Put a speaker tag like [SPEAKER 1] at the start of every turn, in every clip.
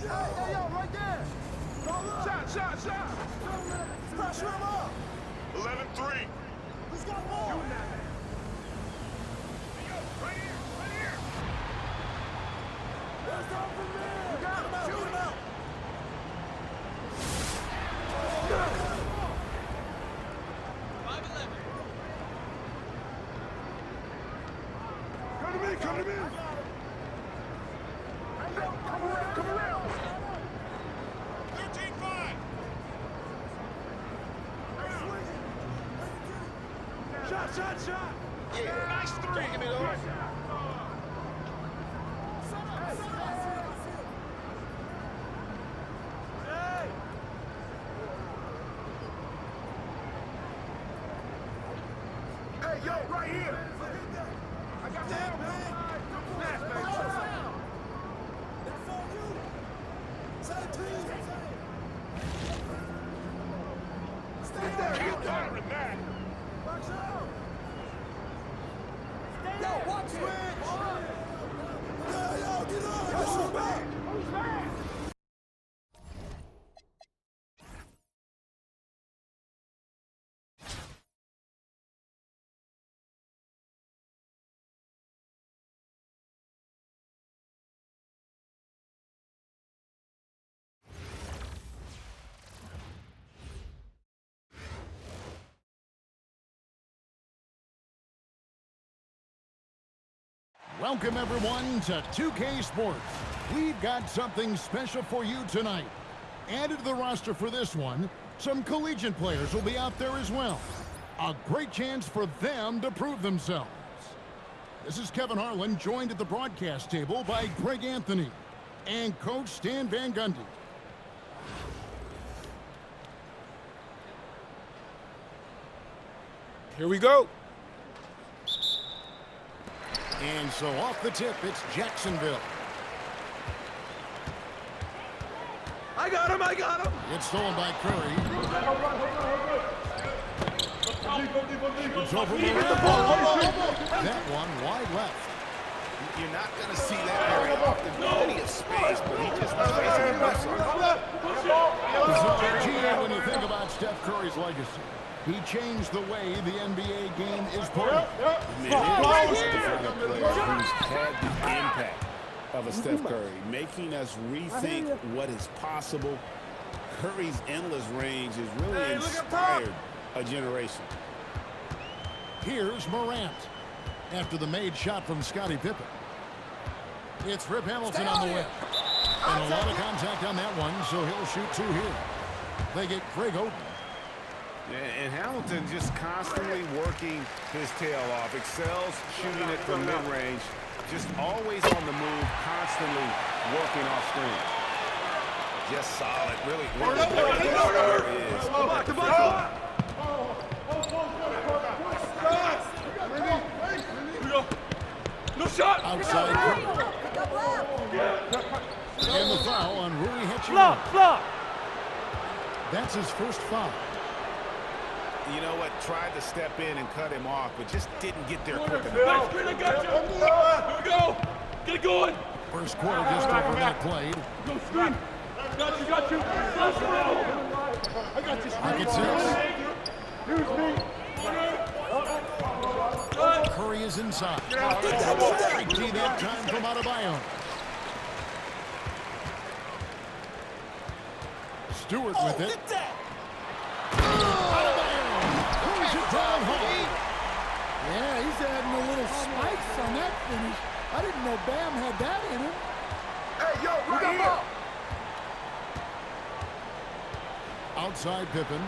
[SPEAKER 1] Hey, yo, right there. Shot. Pressure him up.
[SPEAKER 2] 11-3.
[SPEAKER 1] Who's got ball?
[SPEAKER 2] Doing that, man. Hey, yo, right here.
[SPEAKER 1] Where's the open man? You got him out. Shoot him out.
[SPEAKER 2] 5-11.
[SPEAKER 1] Come to me. Hey, yo, come around.
[SPEAKER 2] 13-5.
[SPEAKER 1] Shot.
[SPEAKER 2] Yeah, nice three. Give me those.
[SPEAKER 1] Hey, yo, right here. I got the help, man. Smash, baby. That's on you. Side team. Stay there.
[SPEAKER 2] Keep firing that.
[SPEAKER 1] Box out. Yo, watch it. Yo, get on. Yo, back. Who's back?
[SPEAKER 3] Welcome, everyone, to 2K Sports. We've got something special for you tonight. Added to the roster for this one, some collegiate players will be out there as well. A great chance for them to prove themselves. This is Kevin Harlan, joined at the broadcast table by Greg Anthony and Coach Stan Van Gundy.
[SPEAKER 4] Here we go.
[SPEAKER 3] And so off the tip, it's Jacksonville.
[SPEAKER 1] I got him.
[SPEAKER 3] It's stolen by Curry. It's over that one wide left.
[SPEAKER 5] You're not going to see that very often. Plenty of space, but he just was facing the pressure.
[SPEAKER 3] So, GA, when you think about Steph Curry's legacy, he changed the way the NBA game is played.
[SPEAKER 5] Man, there's a different player who's had the impact of a Steph Curry, making us rethink what is possible. Curry's endless range has really inspired a generation.
[SPEAKER 3] Here's Morant after the made shot from Scottie Pippen. It's Rip Hamilton on the win. And a lot of contact on that one, so he'll shoot two here. They get Greg Oden.
[SPEAKER 5] And Hamilton just constantly working his tail off, excels shooting it from mid-range, just always on the move, constantly working off screen. Just solid, really.
[SPEAKER 2] No shot.
[SPEAKER 3] Outside. And the foul on Rui Hachimura.
[SPEAKER 2] Block.
[SPEAKER 5] That's his first foul. You know what? Tried to step in and cut him off, but just didn't get there quick enough.
[SPEAKER 2] Here we go. Get it going.
[SPEAKER 3] First quarter just over a minute played.
[SPEAKER 2] Go screen. Got you. I got you.
[SPEAKER 3] Pocket six. Curry is inside. Big D that time from Adebayo. Stewart with it. Down home.
[SPEAKER 6] Yeah, he's adding a little spikes on that finish. I didn't know Bam had that in him.
[SPEAKER 1] Hey, yo, right here.
[SPEAKER 3] Outside Pippen.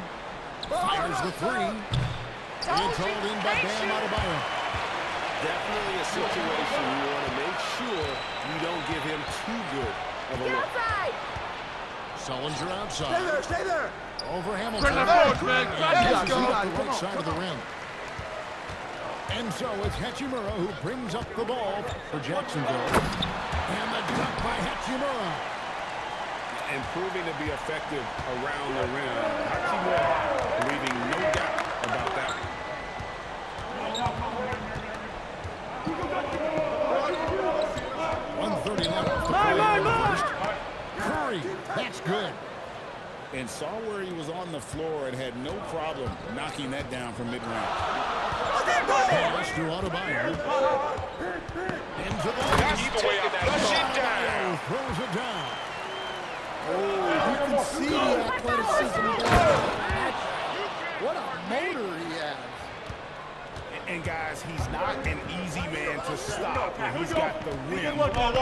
[SPEAKER 3] Fires the three. It's hauled in by Bam Adebayo.
[SPEAKER 5] Definitely a situation you want to make sure you don't give him too good of a look.
[SPEAKER 3] Sullinger outside.
[SPEAKER 1] Stay there.
[SPEAKER 3] Over Hamilton.
[SPEAKER 2] Bring that forward, man.
[SPEAKER 3] And he's off the right side of the rim. And so it's Hachimura who brings up the ball for Jacksonville. And the dunk by Hachimura.
[SPEAKER 5] And proving to be effective around the rim. Hachimura leaving no doubt about that.
[SPEAKER 3] 1:30 left. Curry three. That's good.
[SPEAKER 4] And saw where he was on the floor and had no problem knocking that down from mid-range.
[SPEAKER 3] Pass to Adebayo. Into the
[SPEAKER 2] That's the way I flush it down.
[SPEAKER 3] Throws it down.
[SPEAKER 6] Oh, you can see the athleticism there. What a motor he has.
[SPEAKER 5] And guys, he's not an easy man to stop when he's got the rim in his sight.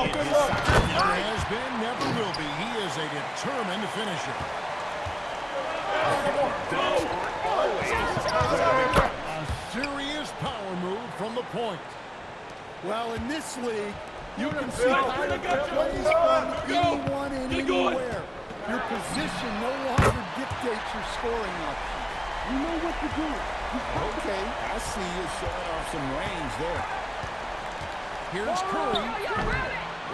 [SPEAKER 3] Never has been, never will be. He is a determined finisher. A serious power move from the point.
[SPEAKER 6] Well, in this league, you can see kind of plays from anyone and anywhere. Your position no longer dictates your scoring options. You know what to do.
[SPEAKER 4] Okay, I see you showing off some range there.
[SPEAKER 3] Here's Curry.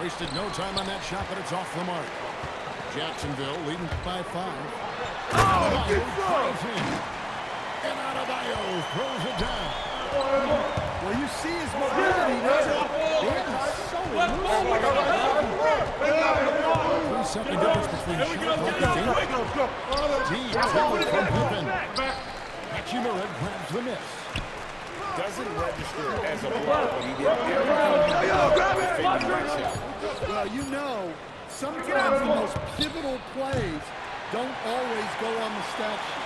[SPEAKER 3] Wasted no time on that shot, but it's off the mark. Jacksonville leading by 5. Adebayo throws in. And Adebayo throws it down.
[SPEAKER 6] Well, you see his mobility there. It is so elusive.
[SPEAKER 3] 3-second difference between shot clock and deep. Deep from Pippen. Hachimura grabs the miss.
[SPEAKER 4] Doesn't register as a block, but he did everything he did to fake that shot.
[SPEAKER 6] Well, you know, sometimes the most pivotal plays don't always go on the stat sheet.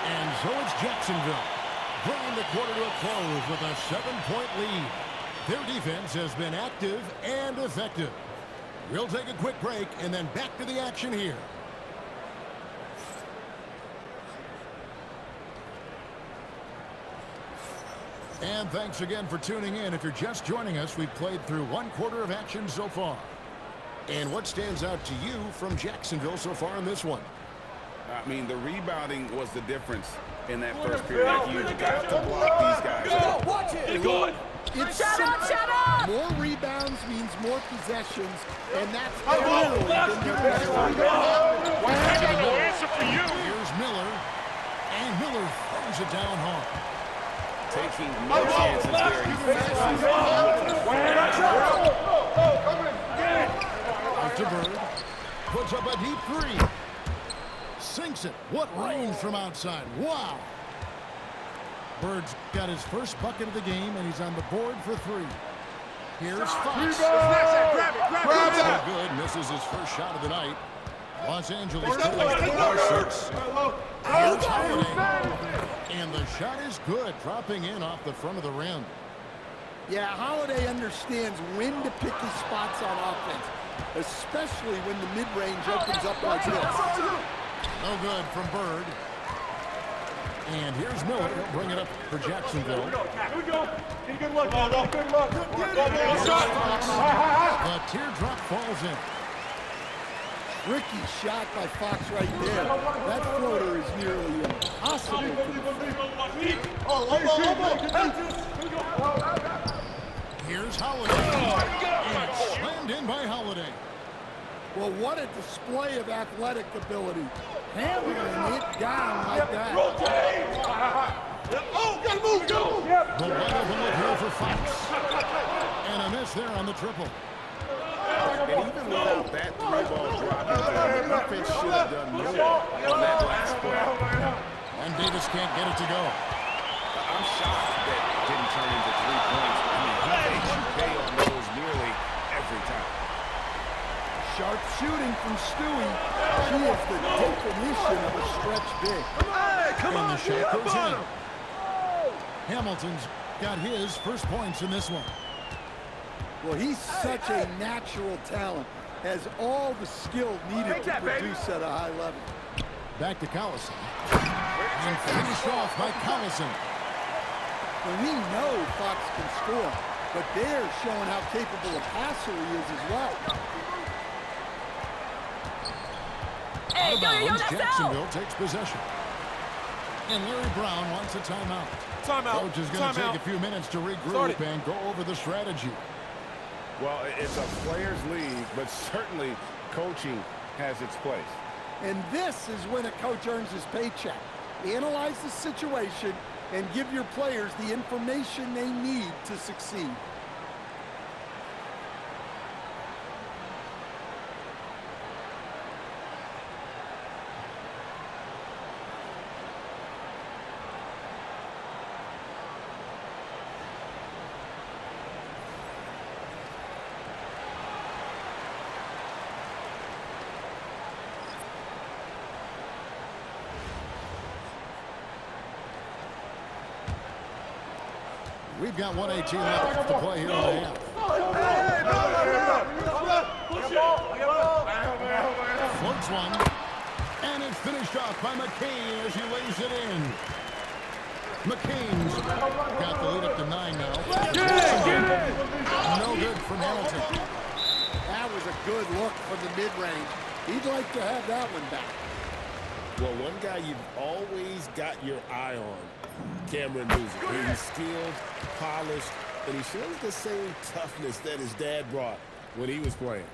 [SPEAKER 3] And so it's Jacksonville. Drawing the quarter to a close with a 7-point lead. Their defense has been active and effective. We'll take a quick break and then back to the action here. And thanks again for tuning in. If you're just joining us, we've played through 1 quarter of action so far. And what stands out to you from Jacksonville so far in this one?
[SPEAKER 5] I mean, the rebounding was the difference in that first period. Like, you got to block these guys.
[SPEAKER 1] Watch it.
[SPEAKER 2] Get good.
[SPEAKER 6] It's
[SPEAKER 7] Shut up,
[SPEAKER 6] simple.
[SPEAKER 7] shut up!
[SPEAKER 6] More rebounds means more possessions, and that's clearly been their best rebound.
[SPEAKER 2] I got no answer for you.
[SPEAKER 3] Here's Miller. And Miller throws it down hard.
[SPEAKER 5] Taking no chances there.
[SPEAKER 3] Out to Bird. Puts up a deep 3. Sinks it. What range from outside. Wow. Bird's got his first bucket of the game, and he's on the board for 3. Here's Fox.
[SPEAKER 1] Grab it.
[SPEAKER 3] So good. Misses his first shot of the night. Los Angeles trails 6. Here's Holiday. And the shot is good, dropping in off the front of the rim.
[SPEAKER 6] Yeah, Holiday understands when to pick his spots on offense, especially when the mid-range opens up like this.
[SPEAKER 3] No good from Bird. And here's Miller. He'll bring it up for Jacksonville.
[SPEAKER 2] Here we go. Get a good look. Good look.
[SPEAKER 3] The teardrop falls in.
[SPEAKER 6] Tricky shot by Fox right there. That floater is nearly impossible to defend.
[SPEAKER 3] Here's Holiday. And it's slammed in by Holiday.
[SPEAKER 6] Well, what a display of athletic ability. Hammering it down like that.
[SPEAKER 1] Gotta move.
[SPEAKER 3] The wide open look here for Fox. And a miss there on the triple.
[SPEAKER 5] And even without that 3-ball drop, the defense should have done more on that last play.
[SPEAKER 3] And Davis can't get it to go.
[SPEAKER 5] I'm shocked that it didn't turn into 3 points. I mean, he makes you pay on those nearly every time.
[SPEAKER 6] Sharp shooting from Stewie. She is the definition of a stretch big.
[SPEAKER 3] And the shot goes in. Hamilton's got his first points in this one.
[SPEAKER 6] Well, he's such a natural talent. Has all the skill needed to produce at a high level.
[SPEAKER 3] Back to Collison. And finished off by Collison.
[SPEAKER 6] And we know Fox can score, but they're showing how capable a passer he is as well.
[SPEAKER 7] Hey,
[SPEAKER 3] Out of bounds,
[SPEAKER 7] that's out!
[SPEAKER 3] Jacksonville takes possession. And Larry Brown wants a timeout. Coach is going to take a few minutes to regroup and go over the strategy.
[SPEAKER 5] Well, it's a players' league, but certainly coaching has its place.
[SPEAKER 6] And this is when a coach earns his paycheck. Analyze the situation and give your players the information they need to succeed.
[SPEAKER 3] We've got 1:18 left to play here in the half. Floats one, and it's finished off by McCain as he lays it in. McCain's got the lead up to 9 now. No good from Hamilton.
[SPEAKER 6] That was a good look from the mid-range. He'd like to have that one back.
[SPEAKER 4] Well, one guy you've always got your eye on, Cameron Newsom. He's skilled, polished, and he shows the same toughness that his dad brought when he was playing.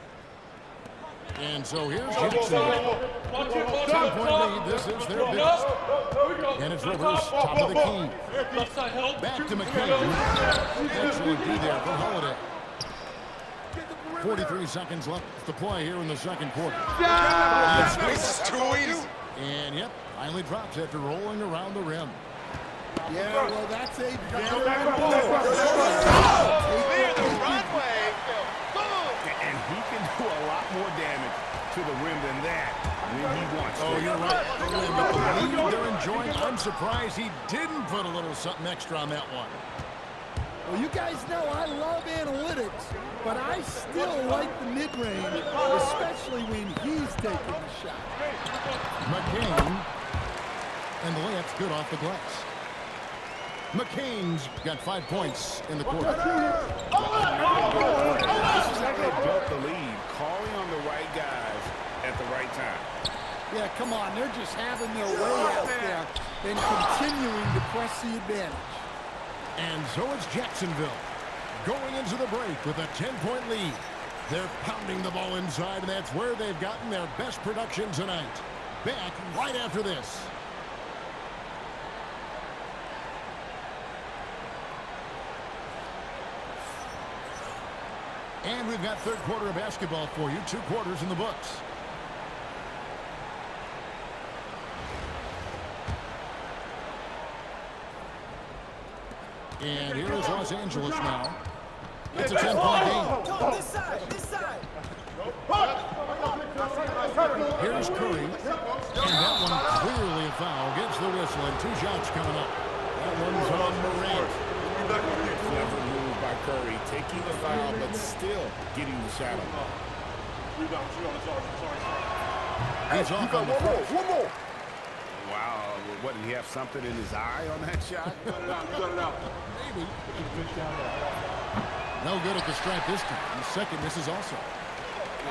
[SPEAKER 3] And so here's Jackson. 10-point lead. This is their biggest. And it's reverse, top of the key. Back to McCain. Excellent D there for Holiday. 43 seconds left to play here in the second quarter.
[SPEAKER 1] This is too easy.
[SPEAKER 3] And yep, finally drops after rolling around the rim.
[SPEAKER 6] Yeah, well, that's a very
[SPEAKER 5] And he can do a lot more damage to the rim than that when he wants to.
[SPEAKER 3] Oh, you're right. But the lead they're enjoying, I'm surprised he didn't put a little something extra on that one.
[SPEAKER 6] Well, you guys know I love analytics, but I still like the mid-range, especially when he's taking the shot.
[SPEAKER 3] McCain, and the layup's good off the glass. McCain's got 5 points in the quarter.
[SPEAKER 5] This is how they built the lead, calling on the right guys at the right time.
[SPEAKER 6] Yeah, come on, they're just having their way out there and continuing to press the advantage.
[SPEAKER 3] And so it's Jacksonville going into the break with a 10-point lead. They're pounding the ball inside, and that's where they've gotten their best production tonight. Back right after this. And we've got third quarter of basketball for you. 2 quarters in the books. And here is Los Angeles now. It's a 10-point game.
[SPEAKER 1] This side, this side.
[SPEAKER 3] Here's Curry. And that one clearly a foul. Gets the whistle, and 2 shots coming up. That one's on Morant.
[SPEAKER 4] Clever move by Curry, taking the foul, but still getting the shot on.
[SPEAKER 3] He's off on the first.
[SPEAKER 1] One more.
[SPEAKER 5] Wow, what, did he have something in his eye on that shot?
[SPEAKER 3] Maybe. No good at the stripe this time. The second misses also.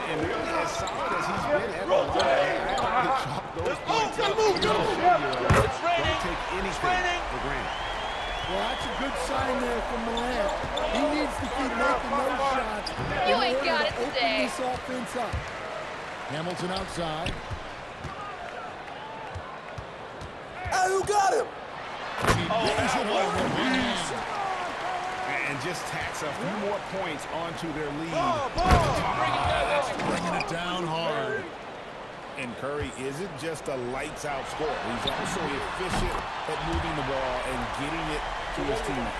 [SPEAKER 5] And really, as solid as he's been at the line, to chop those points up,
[SPEAKER 1] move,
[SPEAKER 5] don't take anything for granted.
[SPEAKER 6] Well, that's a good sign there from Morant. He needs to keep making those shots in
[SPEAKER 7] ain't
[SPEAKER 6] order
[SPEAKER 7] got
[SPEAKER 6] to
[SPEAKER 7] it
[SPEAKER 6] open
[SPEAKER 7] today.
[SPEAKER 6] this offense up.
[SPEAKER 3] Hamilton outside.
[SPEAKER 1] Hey, who got him?
[SPEAKER 3] He brings it home with one hand.
[SPEAKER 5] And just tacks a few more points onto their lead.
[SPEAKER 3] That's bringing it down hard.
[SPEAKER 4] And Curry isn't just a lights-out scorer. He's also efficient at moving the ball and getting it to his teammates.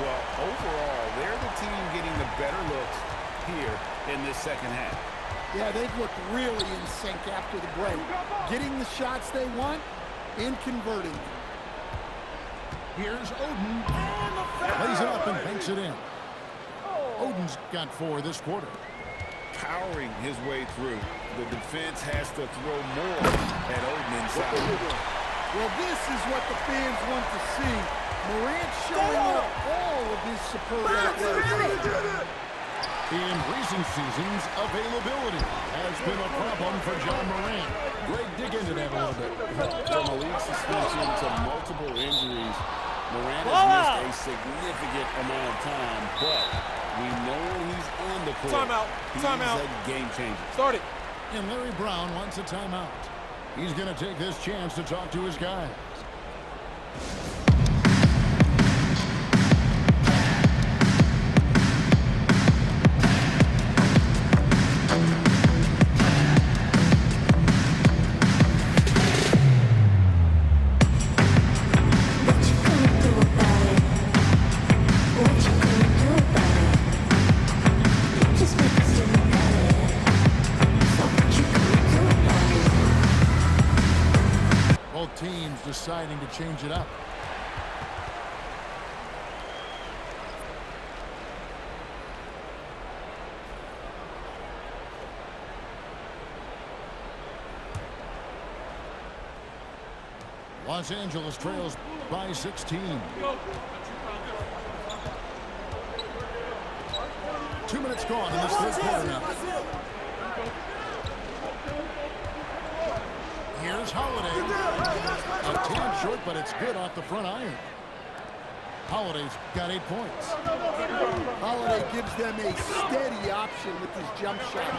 [SPEAKER 5] Well, overall, they're the team getting the better looks here in this second half.
[SPEAKER 6] Yeah, they've looked really in sync after the break. Getting the shots they want and converting them.
[SPEAKER 3] Here's Oden. Lays it up and banks it in. Oden's got 4 this quarter.
[SPEAKER 5] Powering his way through. The defense has to throw more at Oden inside.
[SPEAKER 6] Well, this is what the fans want to see. Morant showing off all of his superb athleticism.
[SPEAKER 3] In recent seasons, availability has been a problem for John Morant. Greg, dig into that a little bit.
[SPEAKER 4] From a league suspension to multiple injuries, Morant has missed a significant amount of time, but we know when he's on the court, he's a game changer.
[SPEAKER 1] Start it.
[SPEAKER 3] And Larry Brown wants a timeout. He's going to take this chance to talk to his guys. Both teams deciding to change it up. Los Angeles trails by 16. 2 minutes gone in this third quarter now. Here's Holiday. A tad short, but it's good off the front iron. Holiday's got 8 points.
[SPEAKER 6] Holiday gives them a steady option with his jump shot.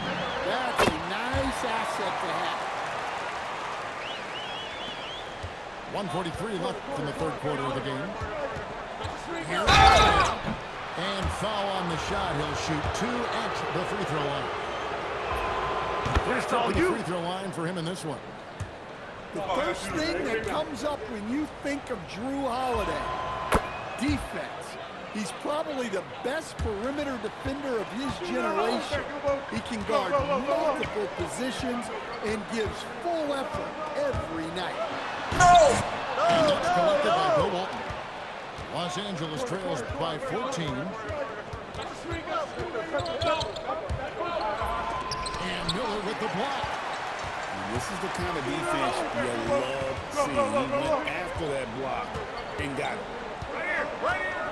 [SPEAKER 6] That's a nice asset to have.
[SPEAKER 3] 1:43 left in the third quarter of the game. And foul on the shot. He'll shoot 2 at the free throw line. First up to the free throw line for him in this one.
[SPEAKER 6] The first thing that comes up when you think of Drew Holiday, defense. He's probably the best perimeter defender of his generation. He can guard multiple positions and gives full effort every night.
[SPEAKER 3] And that's collected by Bill Walton. Los Angeles trails by 14. And Miller with the block.
[SPEAKER 4] This is the kind of defense you love seeing. He went after that block and got it.
[SPEAKER 1] Right here.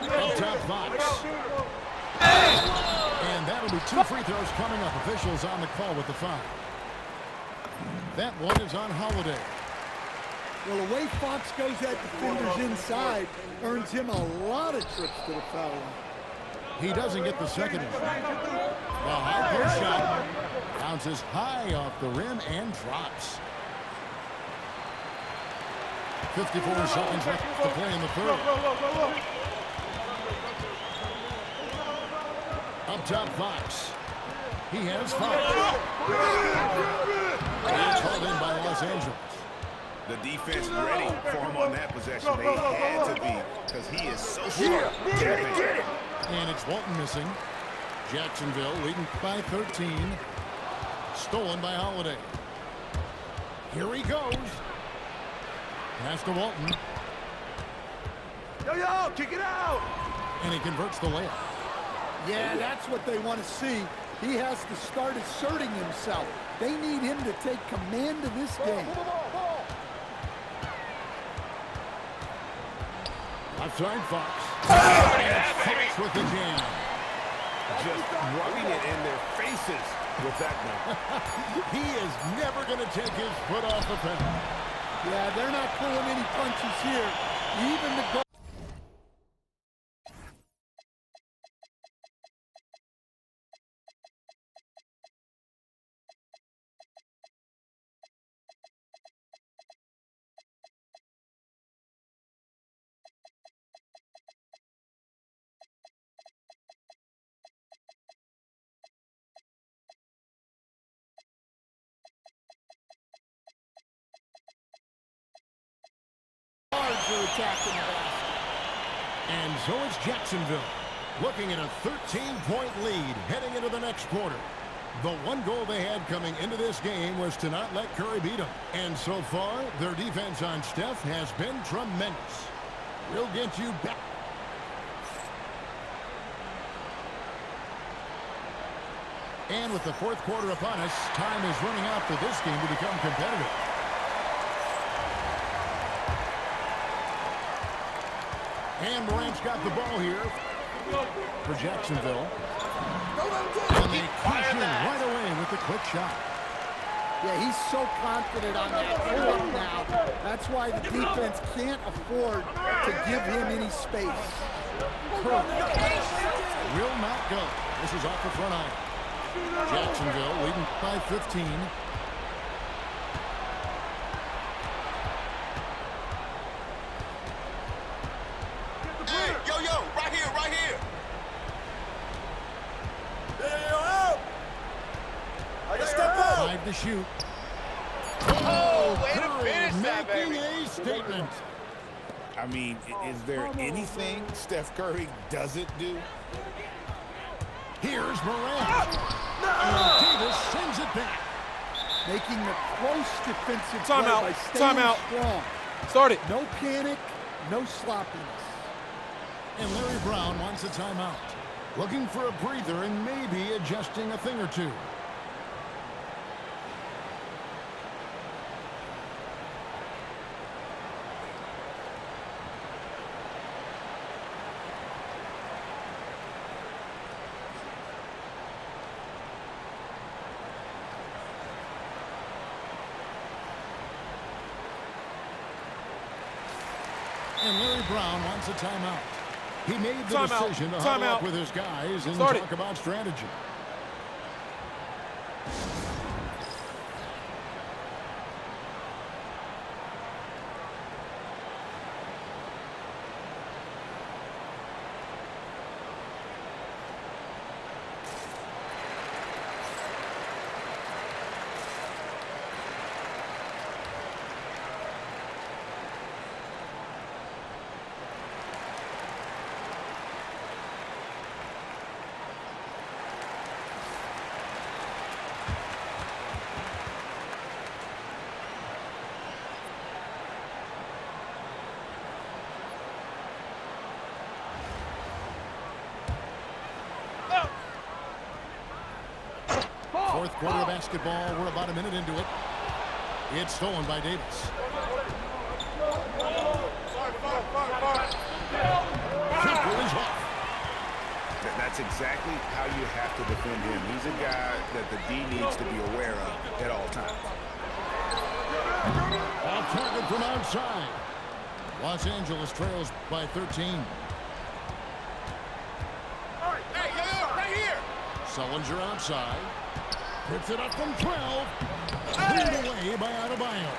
[SPEAKER 3] Up top, Fox. And that'll be 2 free throws coming up. Officials on the call with the foul. That one is on Holiday.
[SPEAKER 6] Well, the way Fox goes at defenders inside earns him a lot of trips to the foul line.
[SPEAKER 3] He doesn't get the second one. The high post shot bounces high off the rim and drops. 54 seconds left to play in the third. Up top, Fox. He has Fox. It's hauled in by Los Angeles.
[SPEAKER 5] The defense ready for him on that possession. They had to be because he is so sharp.
[SPEAKER 1] Get it.
[SPEAKER 3] And it's Walton missing. Jacksonville leading by 13. Stolen by Holiday. Here he goes. Pass to Walton.
[SPEAKER 1] Yo, kick it out.
[SPEAKER 3] And he converts the layup.
[SPEAKER 6] Yeah, that's what they want to see. He has to start asserting himself. They need him to take command of this game.
[SPEAKER 3] Outside Fox. And Fox with the jam.
[SPEAKER 5] Just rubbing it in their faces with that one.
[SPEAKER 3] He is never going to take his foot off the pedal.
[SPEAKER 6] Yeah, they're not pulling any punches here. Even the goal. Are attacking the basket.
[SPEAKER 3] And so it's Jacksonville looking at a 13-point lead heading into the next quarter. The one goal they had coming into this game was to not let Curry beat them. And so far, their defense on Steph has been tremendous. We'll get you back. And with the fourth quarter upon us, time is running out for this game to become competitive. And Morant's got the ball here for Jacksonville. And they cash in right away with the quick shot.
[SPEAKER 6] Yeah, he's so confident on that pull-up now. That's why the defense can't afford to give him any space.
[SPEAKER 3] Will not go. This is off the front iron. Jacksonville leading by 15.
[SPEAKER 1] Right here. I got step up.
[SPEAKER 3] 5 to shoot.
[SPEAKER 7] Way to
[SPEAKER 3] Curry
[SPEAKER 7] finish that,
[SPEAKER 3] making
[SPEAKER 7] baby.
[SPEAKER 3] a statement.
[SPEAKER 4] I mean, is there anything Steph Curry doesn't do?
[SPEAKER 3] Here's Morant. And Davis sends it back.
[SPEAKER 6] Making the close defensive play
[SPEAKER 2] Timeout.
[SPEAKER 6] by staying
[SPEAKER 2] Timeout.
[SPEAKER 6] strong.
[SPEAKER 2] Start it.
[SPEAKER 6] No panic, no sloppiness.
[SPEAKER 3] And Larry Brown wants a timeout. Looking for a breather and maybe adjusting a thing or two. And Larry Brown wants a timeout. He made the decision to huddle up with his guys and talk about strategy. Fourth quarter basketball. We're about a minute into it. It's stolen by Davis. Jumper is off.
[SPEAKER 5] That's exactly how you have to defend him. He's a guy that the D needs to be aware of at all times.
[SPEAKER 3] Off target from outside. Los Angeles trails by 13.
[SPEAKER 1] Right here.
[SPEAKER 3] Sullinger outside. Puts it up from 12. Cleared away by Adebayo.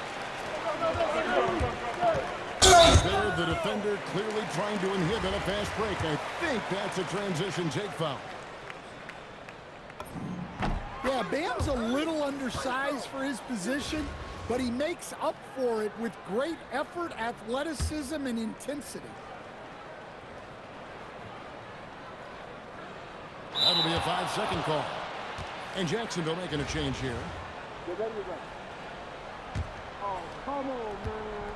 [SPEAKER 3] There, the defender clearly trying to inhibit a fast break. I think that's a transition take foul.
[SPEAKER 6] Yeah, Bam's a little undersized for his position, but he makes up for it with great effort, athleticism, and intensity.
[SPEAKER 3] That'll be a 5-second call. And Jacksonville making a change here.
[SPEAKER 2] Oh, come on, man.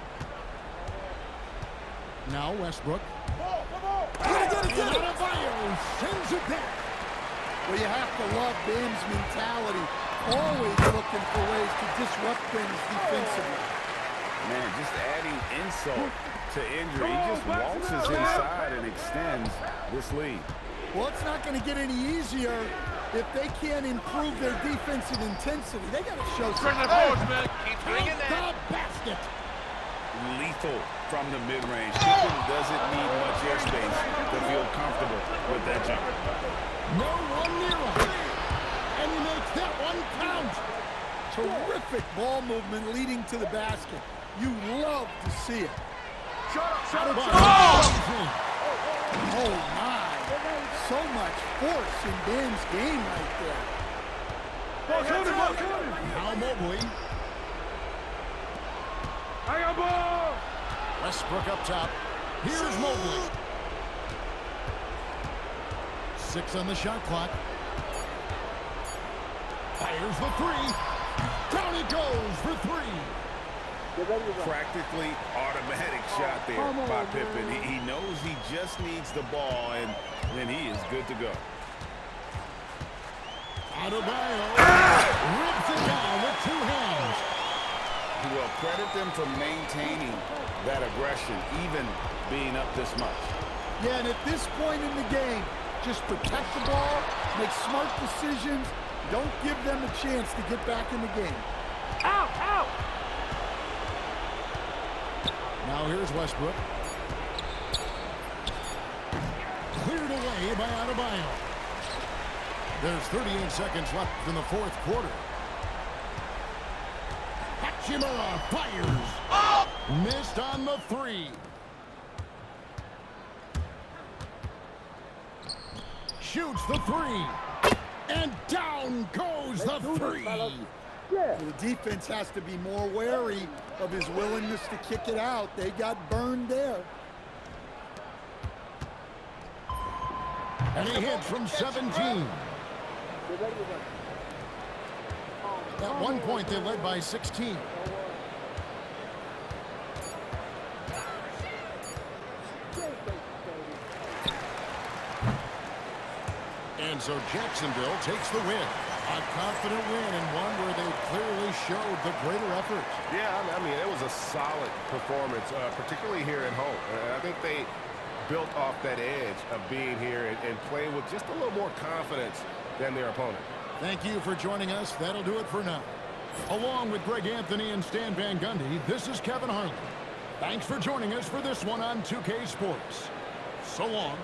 [SPEAKER 3] Now Westbrook.
[SPEAKER 2] Come on.
[SPEAKER 3] And Adebayo sends it back.
[SPEAKER 6] Well, you have to love Bam's mentality, always looking for ways to disrupt things defensively.
[SPEAKER 5] Man, just adding insult to injury. He just waltzes inside and extends this lead.
[SPEAKER 6] Well, it's not going to get any easier if they can't improve their defensive intensity. They got to show some.
[SPEAKER 7] Keep bringing that.
[SPEAKER 3] The basket.
[SPEAKER 5] Lethal from the mid-range. Pippen doesn't need much airspace to feel comfortable with that jumper.
[SPEAKER 3] No one near him. And he makes that one count.
[SPEAKER 6] Terrific ball movement leading to the basket. You love to see it. Oh, my. So much force in Bam's game right there.
[SPEAKER 3] Now Mobley. Westbrook up top. Here's Mobley. 6 on the shot clock. Fires the 3. Down he goes for 3.
[SPEAKER 5] Practically automatic shot there by Pippen. He knows he just needs the ball, and then he is good to go.
[SPEAKER 3] Adebayo rips it down with 2 hands.
[SPEAKER 5] Well, credit them for maintaining that aggression, even being up this much.
[SPEAKER 6] Yeah, and at this point in the game, just protect the ball, make smart decisions, don't give them a chance to get back in the game.
[SPEAKER 2] Out!
[SPEAKER 3] Now here's Westbrook. Cleared away by Adebayo. There's 38 seconds left in the fourth quarter. Hachimura fires. Oh! Missed on the 3. Shoots the 3. And down goes the 3.
[SPEAKER 6] Well, the defense has to be more wary of his willingness to kick it out. They got burned there.
[SPEAKER 3] And he hits from 17. At one point, they led by 16. And so Jacksonville takes the win. A confident win and one where they clearly showed the greater effort.
[SPEAKER 8] Yeah, I mean, it was a solid performance, particularly here at home. I think they built off that edge of being here and playing with just a little more confidence than their opponent.
[SPEAKER 3] Thank you for joining us. That'll do it for now. Along with Greg Anthony and Stan Van Gundy, this is Kevin Harlan. Thanks for joining us for this one on 2K Sports. So long.